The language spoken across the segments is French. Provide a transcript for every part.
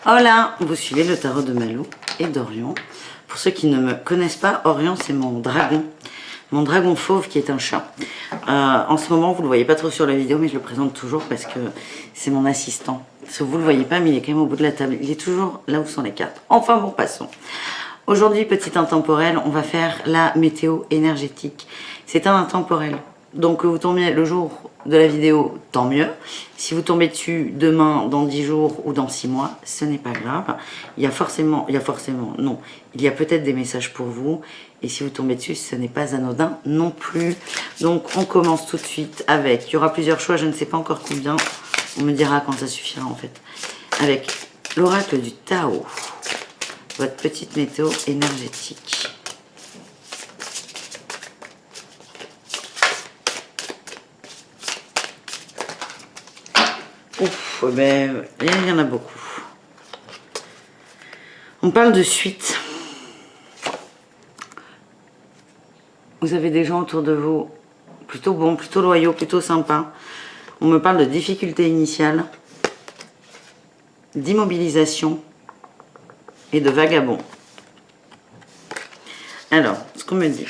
Hola, vous suivez le tarot de Malou et d'Orion. Pour ceux qui ne me connaissent pas, Orion c'est mon dragon fauve qui est un chat. En ce moment vous ne le voyez pas trop sur la vidéo, mais je le présente toujours parce que c'est mon assistant. Parce que vous ne le voyez pas, mais il est quand même au bout de la table. Il est toujours là où sont les cartes. Enfin bon, passons. Aujourd'hui, petit intemporel, on va faire la météo énergétique. C'est un intemporel. Donc que vous tombiez le jour de la vidéo, tant mieux. Si vous tombez dessus demain, dans 10 jours ou dans 6 mois, ce n'est pas grave. Il y a peut-être des messages pour vous. Et si vous tombez dessus, ce n'est pas anodin non plus. Donc on commence tout de suite avec, il y aura plusieurs choix, je ne sais pas encore combien. On me dira quand ça suffira en fait. Avec l'oracle du Tao. Votre petite météo énergétique. Ouf, ben, il y en a beaucoup. On parle de suite. Vous avez des gens autour de vous plutôt bons, plutôt loyaux, plutôt sympas. On me parle de difficultés initiales, d'immobilisation et de vagabond. Alors, ce qu'on me dit,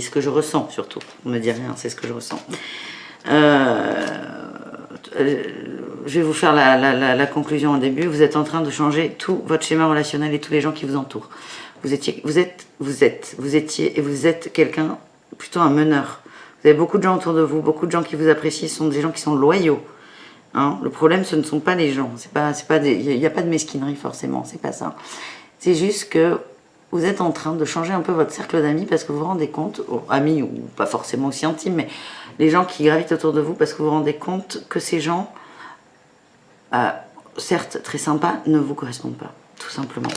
ce que je ressens surtout. On me dit rien, c'est ce que je ressens. Je vais vous faire la conclusion au début. Vous êtes en train de changer tout votre schéma relationnel et tous les gens qui vous entourent. Vous êtes quelqu'un, plutôt un meneur. Vous avez beaucoup de gens autour de vous, beaucoup de gens qui vous apprécient, ce sont des gens qui sont loyaux. Hein, le problème, ce ne sont pas les gens. Il n'y a pas de mesquinerie forcément, c'est pas ça. C'est juste que vous êtes en train de changer un peu votre cercle d'amis parce que vous vous rendez compte, amis ou pas forcément aussi intimes, mais les gens qui gravitent autour de vous parce que vous vous rendez compte que ces gens, certes très sympas, ne vous correspondent pas, tout simplement.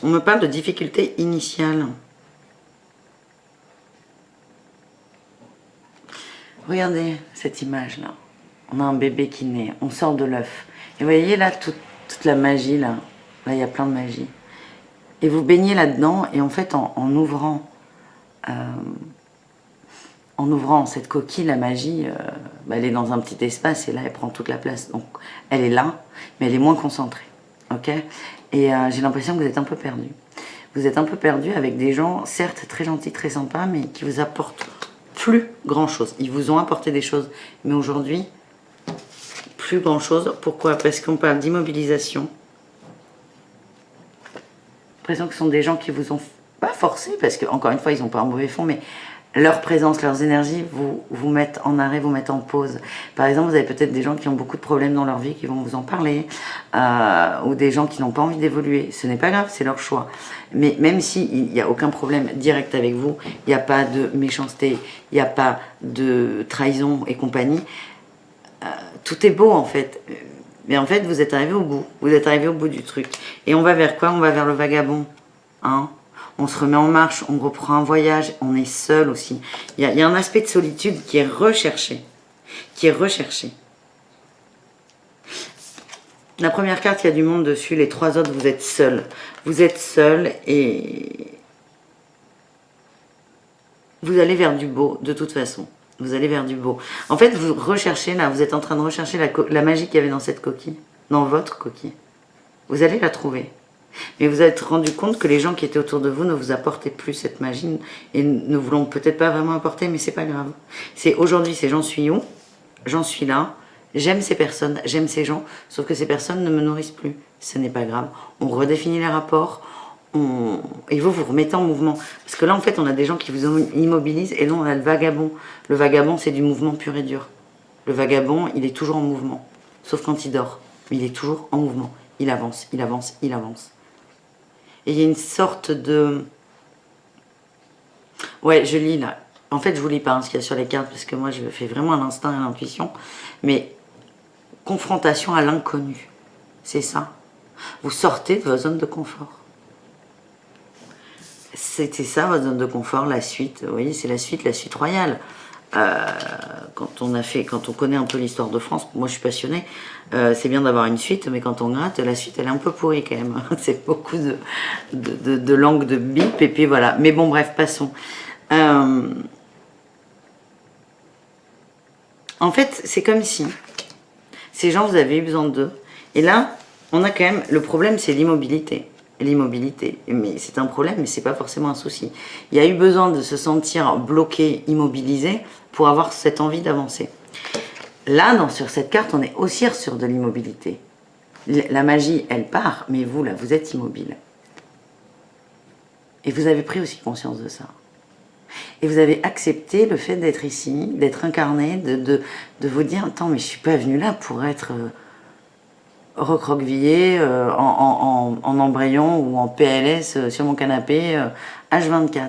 On me parle de difficultés initiales. Regardez cette image-là. On a un bébé qui naît, on sort de l'œuf. Et vous voyez là, toute la magie, là, il y a plein de magie. Et vous baignez là-dedans, et en fait, en ouvrant cette coquille, la magie, elle est dans un petit espace, et là, elle prend toute la place. Donc, elle est là, mais elle est moins concentrée. Ok ? Et j'ai l'impression que vous êtes un peu perdu. Vous êtes un peu perdu avec des gens, certes, très gentils, très sympas, mais qui vous apportent plus grand-chose. Ils vous ont apporté des choses, mais aujourd'hui, plus grand-chose. Pourquoi? Parce qu'on parle d'immobilisation. J'ai l'impression que ce sont des gens qui vous ont pas forcé, parce que encore une fois, ils n'ont pas un mauvais fond, mais leur présence, leurs énergies vous mettent en arrêt, vous mettent en pause. Par exemple, vous avez peut-être des gens qui ont beaucoup de problèmes dans leur vie, qui vont vous en parler, ou des gens qui n'ont pas envie d'évoluer. Ce n'est pas grave, c'est leur choix. Mais même s'il n'y a aucun problème direct avec vous, il n'y a pas de méchanceté, il n'y a pas de trahison et compagnie, tout est beau en fait. Mais en fait, vous êtes arrivé au bout. Vous êtes arrivé au bout du truc. Et on va vers quoi? On va vers le vagabond. Hein? On se remet en marche, on reprend un voyage, on est seul aussi. Il y a un aspect de solitude qui est recherché. La première carte, il y a du monde dessus. Les trois autres, vous êtes seuls. Vous êtes seuls et vous allez vers du beau, de toute façon. Vous allez vers du beau. En fait, vous recherchez, là, vous êtes en train de rechercher la magie qu'il y avait dans cette coquille. Dans votre coquille. Vous allez la trouver. Mais vous êtes rendu compte que les gens qui étaient autour de vous ne vous apportaient plus cette magie et ne vous l'ont peut-être pas vraiment apporté, mais c'est pas grave. C'est aujourd'hui, c'est j'en suis où? J'en suis là. J'aime ces personnes, j'aime ces gens, sauf que ces personnes ne me nourrissent plus. Ce n'est pas grave. On redéfinit les rapports. Et vous remettez en mouvement. Parce que là, en fait, on a des gens qui vous immobilisent et là, on a le vagabond. Le vagabond, c'est du mouvement pur et dur. Le vagabond, il est toujours en mouvement. Sauf quand il dort. Mais il est toujours en mouvement. Il avance, il avance, il avance. Et il y a une sorte de... Ouais, je lis là. En fait, je vous lis pas ce qu'il y a sur les cartes parce que moi, je fais vraiment à l'instinct et à l'intuition. Mais confrontation à l'inconnu. C'est ça. Vous sortez de votre zone de confort. C'était ça votre zone de confort, la suite. Vous voyez, c'est la suite royale. Quand on connaît un peu l'histoire de France, moi je suis passionnée, c'est bien d'avoir une suite, mais quand on gratte, la suite elle est un peu pourrie quand même. C'est beaucoup de langue de bip, et puis voilà. Mais bon, bref, passons. En fait, c'est comme si ces gens, vous avez eu besoin d'eux, Et là, on a quand même, le problème c'est l'immobilité. L'immobilité, mais c'est un problème, mais c'est pas forcément un souci. Il y a eu besoin de se sentir bloqué, immobilisé, pour avoir cette envie d'avancer. Là, sur cette carte, on est aussi sur de l'immobilité. La magie, elle part, mais vous, là, vous êtes immobile. Et vous avez pris aussi conscience de ça. Et vous avez accepté le fait d'être ici, d'être incarné, de vous dire, attends, mais je suis pas venu là pour être recroquevillé en embrayon ou en PLS sur mon canapé H24.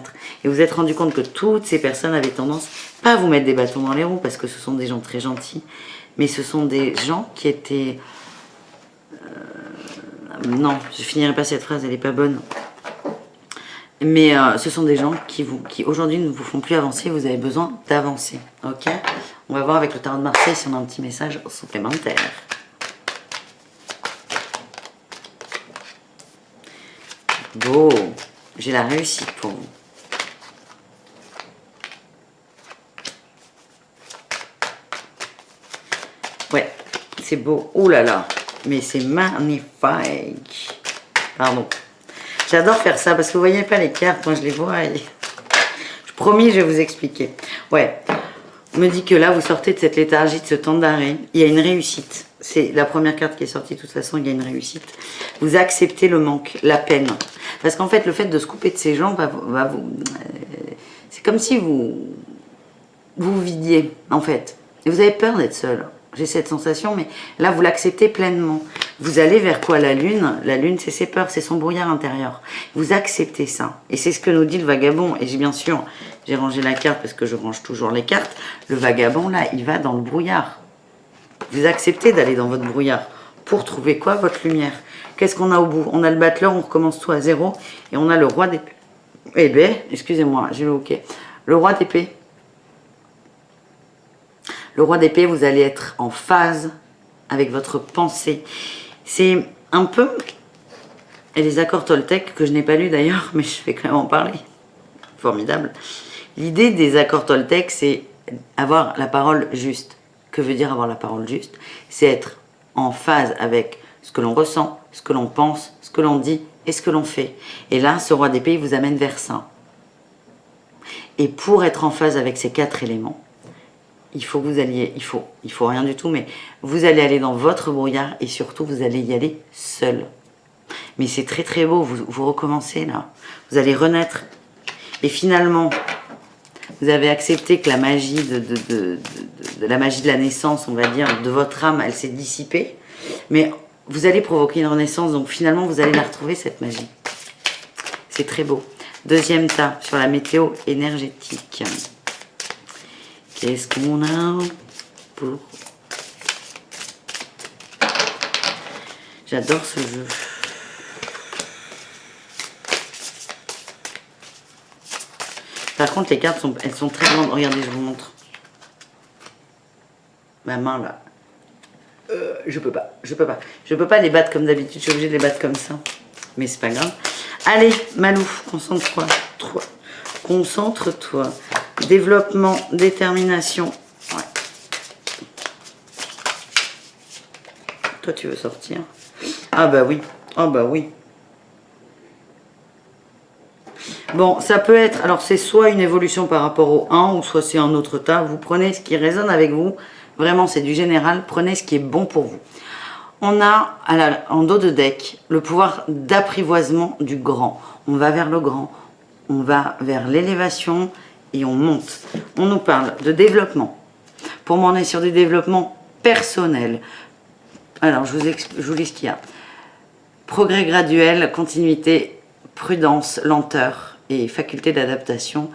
Et vous vous êtes rendu compte que toutes ces personnes avaient tendance, pas à vous mettre des bâtons dans les roues, parce que ce sont des gens très gentils, mais ce sont des gens qui étaient... non, je finirai pas cette phrase, elle est pas bonne. Mais ce sont des gens qui aujourd'hui ne vous font plus avancer, vous avez besoin d'avancer. Ok? On va voir avec le tarot de Marseille si on a un petit message supplémentaire. Beau, j'ai la réussite pour vous. Ouais, c'est beau. Oh là là, mais c'est magnifique. Pardon. J'adore faire ça parce que vous voyez pas les cartes, moi je les vois et... Je promis, je vais vous expliquer. Ouais, on me dit que là, vous sortez de cette léthargie, de ce temps d'arrêt. Il y a une réussite. C'est la première carte qui est sortie, de toute façon, il y a une réussite. Vous acceptez le manque, la peine. Parce qu'en fait, le fait de se couper de ces gens va vous... c'est comme si vous vidiez, en fait. Et vous avez peur d'être seul. J'ai cette sensation, mais là, vous l'acceptez pleinement. Vous allez vers quoi? La lune, c'est ses peurs, c'est son brouillard intérieur. Vous acceptez ça. Et c'est ce que nous dit le vagabond. Et bien sûr, j'ai rangé la carte parce que je range toujours les cartes. Le vagabond, là, il va dans le brouillard. Vous acceptez d'aller dans votre brouillard pour trouver quoi? Votre lumière. Qu'est-ce qu'on a au bout? On a le battleur, on recommence tout à zéro. Et on a le roi d'épée. Eh bien, excusez-moi, j'ai le hoquet. Le roi d'épée. Le roi d'épée, vous allez être en phase avec votre pensée. C'est un peu... Et les accords Toltec, que je n'ai pas lu d'ailleurs, mais je vais quand même en parler. Formidable. L'idée des accords Toltec, c'est avoir la parole juste. Que veut dire avoir la parole juste? C'est être en phase avec ce que l'on ressent, ce que l'on pense, ce que l'on dit et ce que l'on fait. Et là, ce roi d'épée vous amène vers ça. Et pour être en phase avec ces 4 éléments, il faut que vous alliez, il faut rien du tout, mais vous allez aller dans votre brouillard et surtout vous allez y aller seul. Mais c'est très très beau, vous recommencez là, vous allez renaître. Et finalement, vous avez accepté que la magie de la magie de la naissance, on va dire, de votre âme, elle s'est dissipée. Mais vous allez provoquer une renaissance, donc finalement vous allez la retrouver cette magie. C'est très beau. Deuxième tas sur la météo énergétique. Qu'est-ce qu'on a pour... J'adore ce jeu. Par contre, les cartes, elles sont très grandes. Regardez, je vous montre. Ma main, là. Je peux pas. Je peux pas les battre comme d'habitude. Je suis obligée de les battre comme ça. Mais c'est pas grave. Allez, Malou, concentre-toi. Concentre-toi. Développement, détermination. Ouais. Toi, tu veux sortir? Ah bah oui. Ah bah oui. Bon, ça peut être... Alors, c'est soit une évolution par rapport au 1, ou soit c'est un autre tas. Vous prenez ce qui résonne avec vous. Vraiment, c'est du général. Prenez ce qui est bon pour vous. On a, en dos de deck, le pouvoir d'apprivoisement du grand. On va vers le grand. On va vers l'élévation et on monte. On nous parle de développement. Pour moi, on est sur du développement personnel. Alors, je vous lis ce qu'il y a. Progrès graduel, continuité, prudence, lenteur et faculté d'adaptation,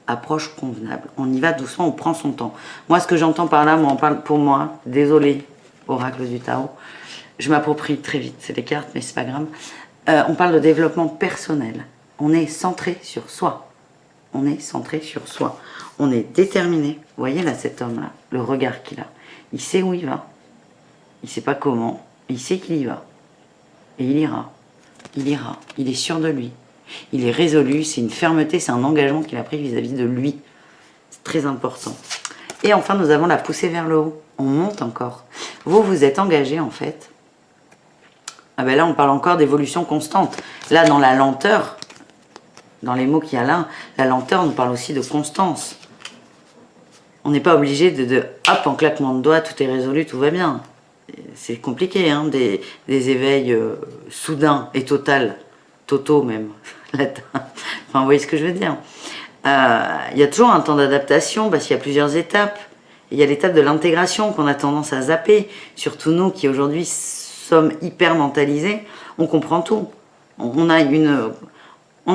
approche convenable. On y va doucement, on prend son temps. Moi, ce que j'entends par là, moi, on parle pour moi, désolé, oracle du Tao, je m'approprie très vite, c'est des cartes, mais c'est pas grave. On parle de développement personnel. On est centré sur soi. On est centré sur soi. On est déterminé. Vous voyez là, cet homme-là, le regard qu'il a. Il sait où il va. Il sait pas comment. Il sait qu'il y va. Et il ira. Il ira. Il est sûr de lui. Il est résolu. C'est une fermeté, c'est un engagement qu'il a pris vis-à-vis de lui. C'est très important. Et enfin, nous avons la poussée vers le haut. On monte encore. Vous, vous êtes engagé en fait Ah ben là, on parle encore d'évolution constante. Là, dans la lenteur, dans les mots qu'il y a là, la lenteur, on parle aussi de constance. On n'est pas obligé de hop, en claquement de doigts, tout est résolu, tout va bien. C'est compliqué, hein, des éveils soudains et totaux même, latin. Enfin, vous voyez ce que je veux dire. Il y a toujours un temps d'adaptation parce qu'il y a plusieurs étapes. Il y a l'étape de l'intégration qu'on a tendance à zapper, surtout nous qui aujourd'hui sommes hyper mentalisés, on comprend tout. On a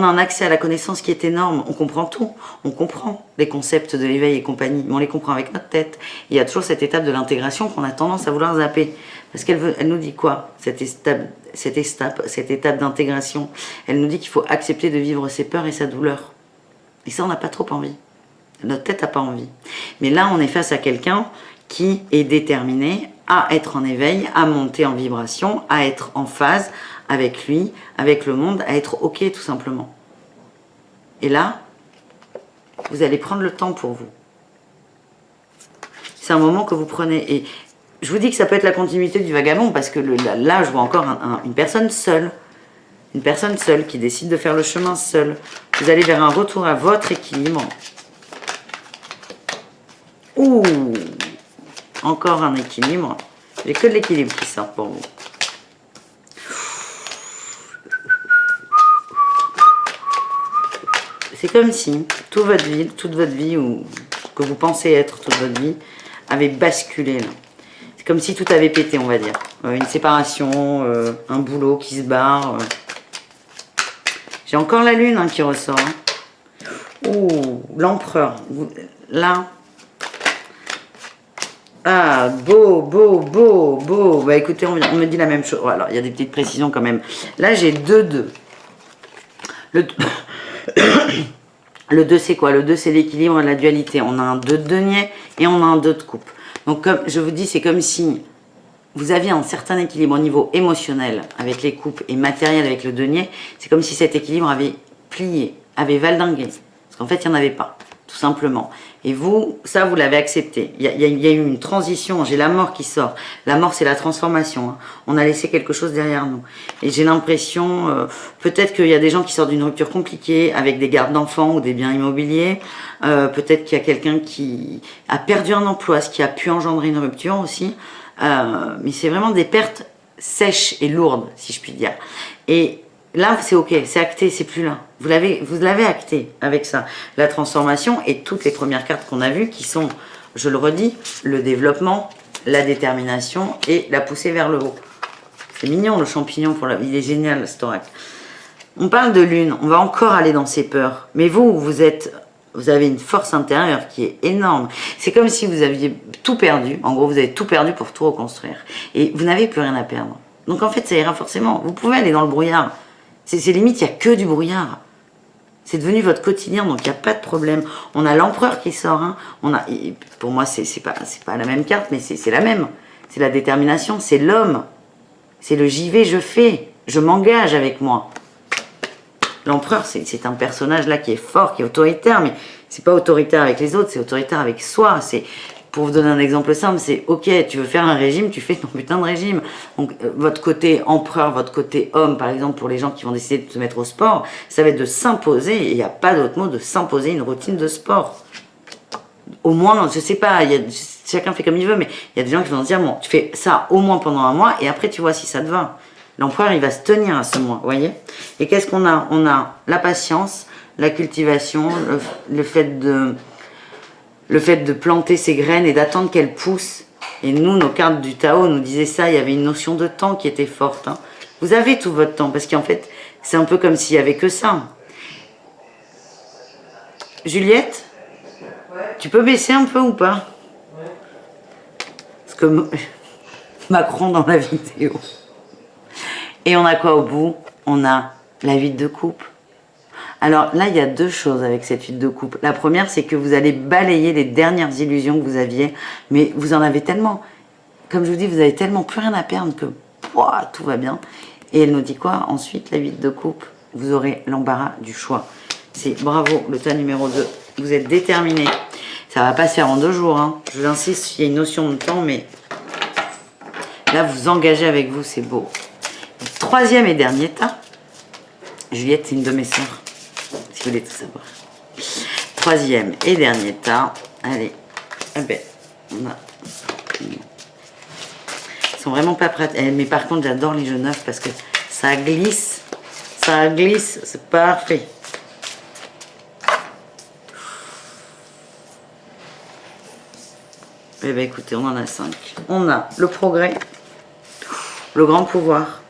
un accès à la connaissance qui est énorme, on comprend tout. On comprend les concepts de l'éveil et compagnie, mais on les comprend avec notre tête. Et il y a toujours cette étape de l'intégration qu'on a tendance à vouloir zapper. Parce elle nous dit quoi, cette étape d'intégration? Elle nous dit qu'il faut accepter de vivre ses peurs et sa douleur. Et ça, on n'a pas trop envie. Notre tête n'a pas envie. Mais là, on est face à quelqu'un qui est déterminé à être en éveil, à monter en vibration, à être en phase avec lui, avec le monde, à être OK tout simplement. Et là, vous allez prendre le temps pour vous. C'est un moment que vous prenez. Et je vous dis que ça peut être la continuité du vagabond parce que là, je vois encore une personne seule. Une personne seule qui décide de faire le chemin seule. Vous allez vers un retour à votre équilibre. Ouh, encore un équilibre. J'ai que de l'équilibre qui sort pour vous. C'est comme si toute votre vie, ou que vous pensez être toute votre vie, avait basculé là. C'est comme si tout avait pété, on va dire. Une séparation, un boulot qui se barre. J'ai encore la lune qui ressort. Ouh, l'empereur. Là. Ah, beau. Bah écoutez, on me dit la même chose. Alors, il y a des petites précisions quand même. Là, j'ai 2-2. Le 2, c'est quoi? Le 2, c'est l'équilibre et la dualité. On a un 2 de denier et on a un 2 de coupe. Donc, comme je vous dis, c'est comme si vous aviez un certain équilibre au niveau émotionnel avec les coupes et matériel avec le denier. C'est comme si cet équilibre avait plié, avait valdingué. Parce qu'en fait, il n'y en avait pas, tout simplement. Et vous, ça, vous l'avez accepté. Il y a eu une transition. J'ai la mort qui sort. La mort, c'est la transformation. Hein. On a laissé quelque chose derrière nous. Et j'ai l'impression, peut-être qu'il y a des gens qui sortent d'une rupture compliquée avec des gardes d'enfants ou des biens immobiliers. Peut-être qu'il y a quelqu'un qui a perdu un emploi, ce qui a pu engendrer une rupture aussi. Mais c'est vraiment des pertes sèches et lourdes, si je puis dire. Et là, c'est ok, c'est acté, c'est plus là. Vous l'avez acté avec ça. La transformation et toutes les premières cartes qu'on a vues qui sont, je le redis, le développement, la détermination et la poussée vers le haut. C'est mignon le champignon, il est génial cet oracle. On parle de lune, on va encore aller dans ses peurs. Mais vous avez une force intérieure qui est énorme. C'est comme si vous aviez tout perdu. En gros, vous avez tout perdu pour tout reconstruire. Et vous n'avez plus rien à perdre. Donc en fait, ça ira forcément. Vous pouvez aller dans le brouillard. C'est limite, il n'y a que du brouillard. C'est devenu votre quotidien, donc il n'y a pas de problème. On a l'empereur qui sort. Hein. Pour moi, c'est pas la même carte, mais c'est la même. C'est la détermination, c'est l'homme. C'est le j'y vais, je fais. Je m'engage avec moi. L'empereur, c'est un personnage là qui est fort, qui est autoritaire, mais c'est pas autoritaire avec les autres, c'est autoritaire avec soi. Pour vous donner un exemple simple, c'est ok, tu veux faire un régime, tu fais ton putain de régime. Donc votre côté empereur, votre côté homme, par exemple, pour les gens qui vont décider de se mettre au sport, ça va être de s'imposer, et il n'y a pas d'autre mot, de s'imposer une routine de sport. Au moins, je sais pas, chacun fait comme il veut, mais il y a des gens qui vont se dire, bon, tu fais ça au moins pendant un mois, et après tu vois si ça te va. L'empereur, il va se tenir à ce mois, vous voyez. Et qu'est-ce qu'on a? On a la patience, la cultivation, le fait de planter ses graines et d'attendre qu'elles poussent. Et nous, nos cartes du Tao nous disaient ça, il y avait une notion de temps qui était forte. Hein. Vous avez tout votre temps, parce qu'en fait, c'est un peu comme s'il n'y avait que ça. Juliette, tu peux baisser un peu ou pas? Parce que Macron dans la vidéo. Et on a quoi au bout? On a la 8 de coupe. Alors là, il y a deux choses avec cette 8 de coupe. La première, c'est que vous allez balayer les dernières illusions que vous aviez, mais vous en avez tellement. Comme je vous dis, vous avez tellement plus rien à perdre que ouah, tout va bien. Et elle nous dit quoi? Ensuite, la 8 de coupe, vous aurez l'embarras du choix. C'est bravo, le tas numéro 2. Vous êtes déterminé. Ça va pas se faire en 2 jours. Hein. Je vous insiste, il y a une notion de temps, mais là, vous engagez avec vous, c'est beau. Troisième et dernier tas. Juliette, c'est une de mes sœurs, si vous voulez tout savoir. Troisième et dernier tas. Allez, eh ben, on a... Ils sont vraiment pas prêts. Mais par contre, j'adore les jeux neufs parce que ça glisse, c'est parfait. Eh bien, écoutez, on en a 5. On a le progrès, le grand pouvoir,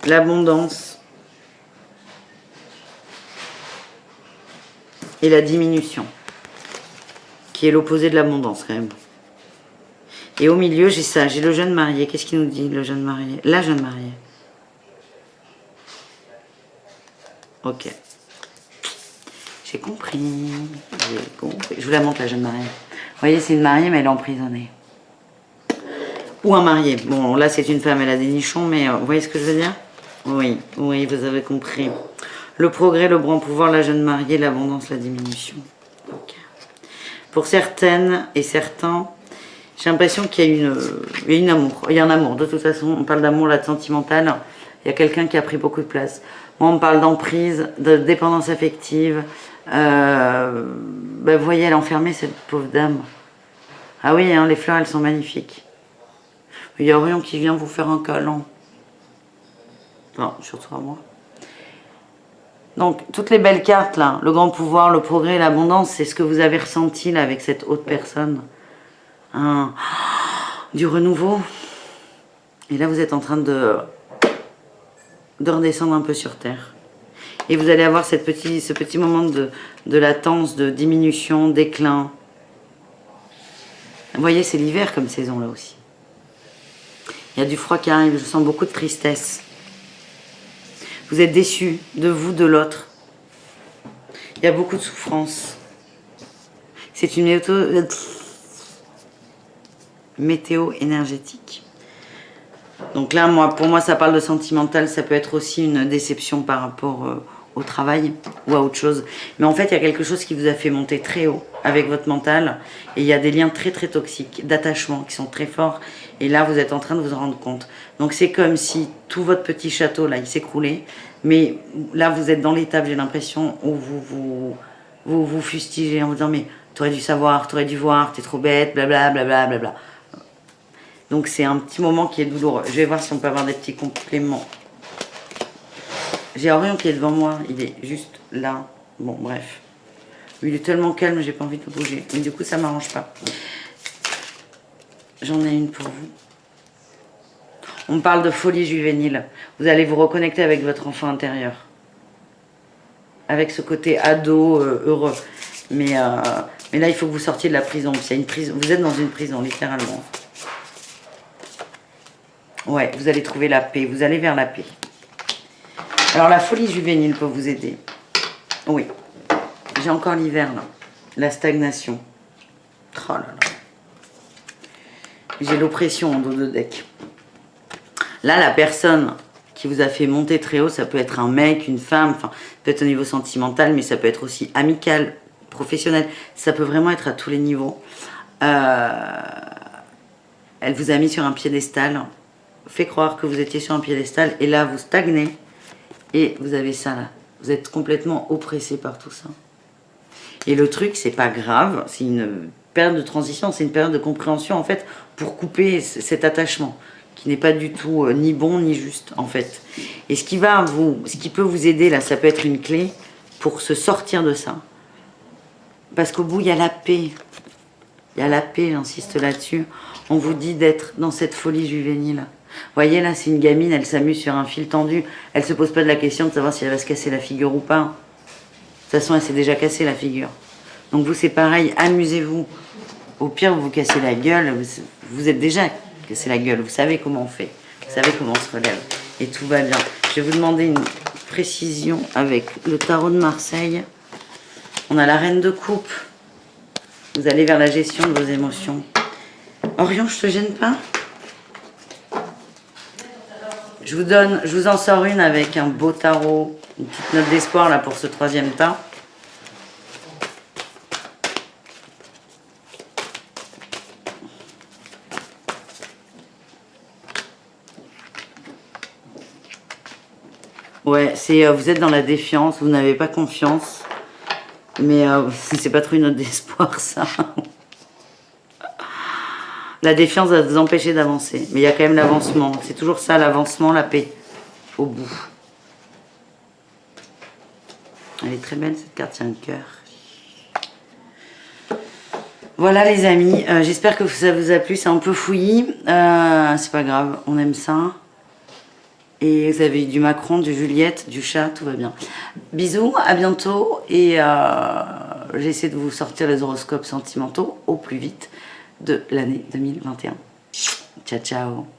l'abondance et la diminution, qui est l'opposé de l'abondance quand même. Et au milieu, j'ai ça, j'ai le jeune marié. Qu'est-ce qu'il nous dit, le jeune marié? La jeune mariée. Ok. J'ai compris. Je vous la montre, la jeune mariée. Vous voyez, c'est une mariée, mais elle est emprisonnée. Ou un marié. Bon, là, c'est une femme, elle a des nichons, mais vous voyez ce que je veux dire? Oui, oui, vous avez compris. Le progrès, le grand pouvoir, la jeune mariée, l'abondance, la diminution. Okay. Pour certaines et certains, j'ai l'impression qu'il y a une amour. Il y a un amour. De toute façon, on parle d'amour, là, de sentimental. Il y a quelqu'un qui a pris beaucoup de place. Moi, on me parle d'emprise, de dépendance affective. Vous voyez, elle a enfermé cette pauvre dame. Ah oui, hein, les fleurs, elles sont magnifiques. Il y a Orion qui vient vous faire un câlin. Non, surtout à moi. Donc, toutes les belles cartes, là, le grand pouvoir, le progrès, l'abondance, c'est ce que vous avez ressenti, là, avec cette autre personne. Du renouveau. Et là, vous êtes en train de redescendre un peu sur Terre. Et vous allez avoir ce petit moment de latence, de diminution, déclin. Vous voyez, c'est l'hiver comme saison, là aussi. Il y a du froid qui arrive, je sens beaucoup de tristesse. Vous êtes déçus de vous, de l'autre. Il y a beaucoup de souffrance. C'est une météo énergétique. Donc là, pour moi, ça parle de sentimental. Ça peut être aussi une déception par rapport au travail ou à autre chose. Mais en fait, il y a quelque chose qui vous a fait monter très haut avec votre mental. Et il y a des liens très très toxiques, d'attachement, qui sont très forts. Et là, vous êtes en train de vous en rendre compte. Donc c'est comme si tout votre petit château, là, il s'écroulait. Mais là, vous êtes dans l'étape, j'ai l'impression, où vous fustigez en vous disant « Mais t'aurais dû savoir, t'aurais dû voir, t'es trop bête, blablabla, blablabla. » Donc c'est un petit moment qui est douloureux. Je vais voir si on peut avoir des petits compléments. J'ai Orion qui est devant moi, il est juste là. Bon, bref. Il est tellement calme, j'ai pas envie de bouger. Mais du coup, ça m'arrange pas. J'en ai une pour vous. On parle de folie juvénile. Vous allez vous reconnecter avec votre enfant intérieur. Avec ce côté ado heureux. Mais là, il faut que vous sortiez de la prison. Il y a une prison. Vous êtes dans une prison, littéralement. Ouais, vous allez trouver la paix. Vous allez vers la paix. Alors, la folie juvénile peut vous aider. Oui. J'ai encore l'hiver, là. La stagnation. Oh là là. J'ai l'oppression en dos de deck. Là, la personne qui vous a fait monter très haut, ça peut être un mec, une femme, enfin, peut-être au niveau sentimental, mais ça peut être aussi amical, professionnel. Ça peut vraiment être à tous les niveaux. Elle vous a mis sur un piédestal, fait croire que vous étiez sur un piédestal, et là, vous stagnez, et vous avez ça là. Vous êtes complètement oppressé par tout ça. Et le truc, c'est pas grave, c'est une période de transition, c'est une période de compréhension, en fait, pour couper cet attachement, qui n'est pas du tout ni bon ni juste, en fait. Et ce qui peut vous aider, là, ça peut être une clé pour se sortir de ça. Parce qu'au bout, il y a la paix. Il y a la paix, j'insiste là-dessus. On vous dit d'être dans cette folie juvénile. Vous voyez, là, c'est une gamine, elle s'amuse sur un fil tendu. Elle se pose pas de la question de savoir si elle va se casser la figure ou pas. De toute façon, elle s'est déjà cassée la figure. Donc vous, c'est pareil, amusez-vous. Au pire, vous vous cassez la gueule. Vous êtes déjà cassé la gueule. Vous savez comment on fait. Vous savez comment on se relève. Et tout va bien. Je vais vous demander une précision avec le tarot de Marseille. On a la reine de coupe. Vous allez vers la gestion de vos émotions. Orion, je te gêne pas? Je vous en sors une avec un beau tarot. Une petite note d'espoir là pour ce troisième tas. Ouais, c'est vous êtes dans la défiance, vous n'avez pas confiance. Mais c'est pas trop une note d'espoir, ça. La défiance va vous empêcher d'avancer. Mais il y a quand même l'avancement. C'est toujours ça, l'avancement, la paix. Au bout. Elle est très belle, cette carte, il y a un cœur. Voilà les amis, j'espère que ça vous a plu. C'est un peu fouillis. C'est pas grave, on aime ça. Et vous avez eu du Macron, du Juliette, du chat, tout va bien. Bisous, à bientôt. Et j'essaie de vous sortir les horoscopes sentimentaux au plus vite de l'année 2021. Ciao, ciao.